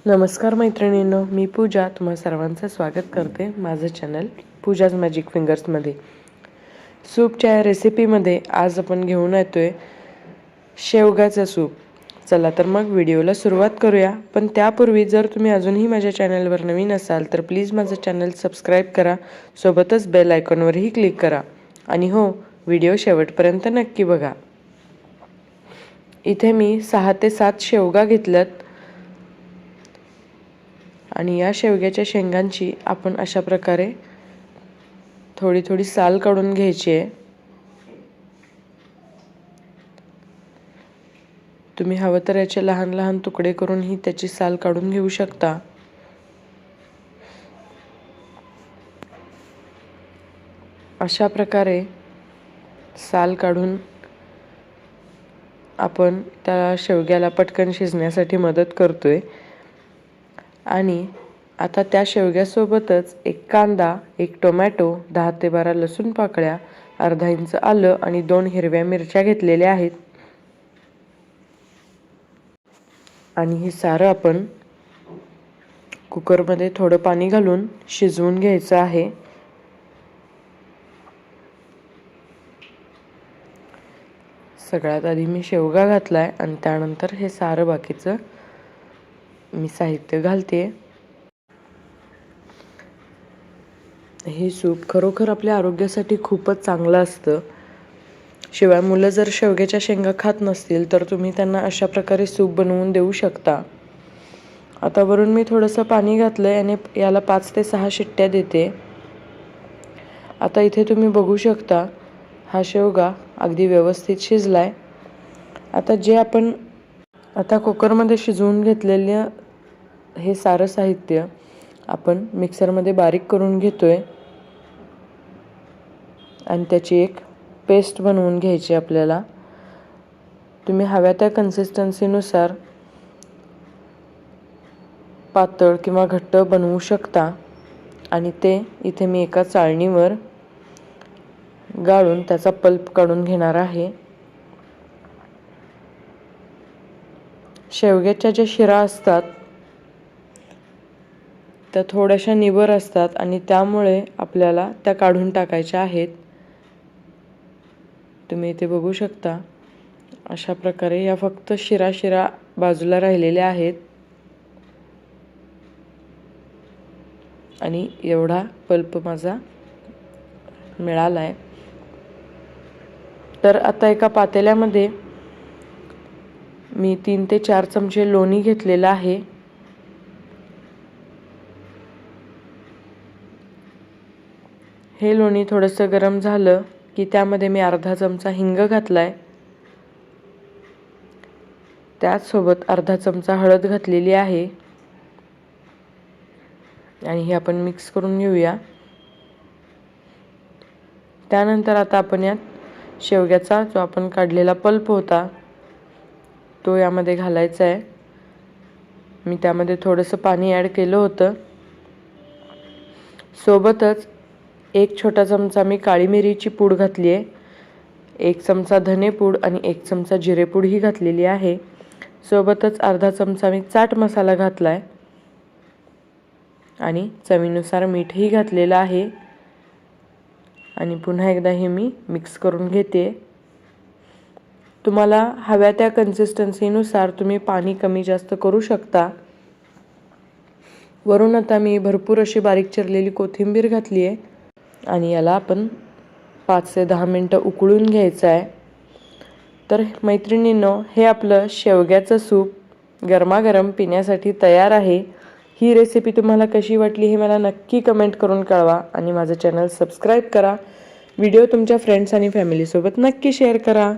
नमस्कार मैत्रिणींनो, मी पूजा तुम्हा सर्वांचं स्वागत करते माझं चॅनल पूजाज मॅजिक फिंगर्समध्ये. सूपच्या या रेसिपीमध्ये आज आपण घेऊन येतोय शेवगाचं सूप. चला तर मग व्हिडिओला सुरुवात करूया. पण त्यापूर्वी जर तुम्ही अजूनही माझ्या चॅनलवर नवीन असाल तर प्लीज माझं चॅनल सबस्क्राईब करा, सोबतच बेल आयकॉनवरही क्लिक करा आणि हो, व्हिडिओ शेवटपर्यंत नक्की बघा. इथे मी 6 ते 7 शेवगा घेतल्यात आणि या शेवग्याच्या शेंगांची आपण अशा प्रकारे थोडी थोडी साल काढून घ्यायची आहे. तुम्ही हवं तर याचे लहान लहान तुकडे करून ही त्याची साल काढून घेऊ शकता. अशा प्रकारे साल काढून आपण त्या शेवग्याला पटकन शिजण्यासाठी मदत करतोय. आणि आता त्या शेवग्यासोबतच एक कांदा, एक टोमॅटो, 10 ते 12 लसूण पाकळ्या, अर्धा इंच आलं आणि 2 हिरव्या मिरच्या घेतलेल्या आहेत. आणि हे सारं आपण कुकरमध्ये थोडं पाणी घालून शिजवून घ्यायचं आहे. सगळ्यात आधी मी शेवगा घातलाय आणि त्यानंतर हे सारं बाकीचं मी साहित्य घालते. हे सूप खरोखर आपल्या आरोग्यासाठी खूपच चांगलं असतं. शिवाय मुलं जर शेवग्याच्या शेंगा खात नसतील तर तुम्ही त्यांना अशा प्रकारे सूप बनवून देऊ शकता. आता वरून मी थोडंसं पाणी घातलंय आणि याला 5 ते 6 शिट्ट्या देते. आता इथे तुम्ही बघू शकता हा शेवगा अगदी व्यवस्थित शिजलाय. आता कुकरमध्ये शिजवून घेतलेलं हे सारं साहित्य आपण मिक्सरमध्ये बारीक करून घेतोय आणि त्याची एक पेस्ट बनवून घ्यायची आपल्याला. तुम्ही हव्या त्या कन्सिस्टन्सीनुसार पातळ किंवा घट्ट बनवू शकता. आणि ते इथे मी एका चाळणीवर गाळून त्याचा पल्प काढून घेणार आहे. शेवग्याच्या ज्या शिरा असतात त्या थोड्याशा निबर असतात आणि त्यामुळे आपल्याला त्या काढून टाकायच्या आहेत. तुम्ही इथे बघू शकता अशा प्रकारे या फक्त शिरा बाजूला राहिलेल्या आहेत. आणि एवढा पल्प माझा मिळालाय. तर आता एका पातेल्यामध्ये मी 3 ते 4 चमचे लोणी घेतलेला आहे. हे लोणी थोडंसं गरम झालं की त्यामध्ये मी अर्धा चमचा हिंग घातलाय. त्याचसोबत अर्धा चमचा हळद घातलेली आहे आणि हे आपण मिक्स करून घेऊया. त्यानंतर आता आपण यात शेवग्याचा जो आपण काढलेला पल्प होता तो यामध्ये घालायचा आहे. मी त्यामध्ये थोडंसं पाणी ॲड केलं होतं. सोबतच 1 छोटा चमचा मी काळी मिरीची पूड घातली आहे, 1 चमचा धनेपूड आणि 1 चमचा जिरेपूड ही घातलेली आहे. सोबतच अर्धा चमचा मी चाट मसाला घातलाय आणि चवीनुसार मीठही घातलेलं आहे. आणि पुन्हा एकदा हे मी मिक्स करून घेते. तुम्हाला हव्या त्या कन्सिस्टन्सीनुसार तुम्ही पाणी कमी जास्त करू शकता. वरून आता मी भरपूर अशी बारीक चिरलेली कोथिंबीर घातली आहे आणि याला आपण 5 ते 10 मिनटं उकळून घ्यायचं आहे. तर मैत्रिणींनो, हे आपलं शेवग्याचं सूप गरमागरम पिण्यासाठी तयार आहे. ही रेसिपी तुम्हाला कशी वाटली हे मला नक्की कमेंट करून कळवा आणि माझं चॅनल सबस्क्राईब करा. व्हिडिओ तुमच्या फ्रेंड्स आणि फॅमिलीसोबत नक्की शेअर करा.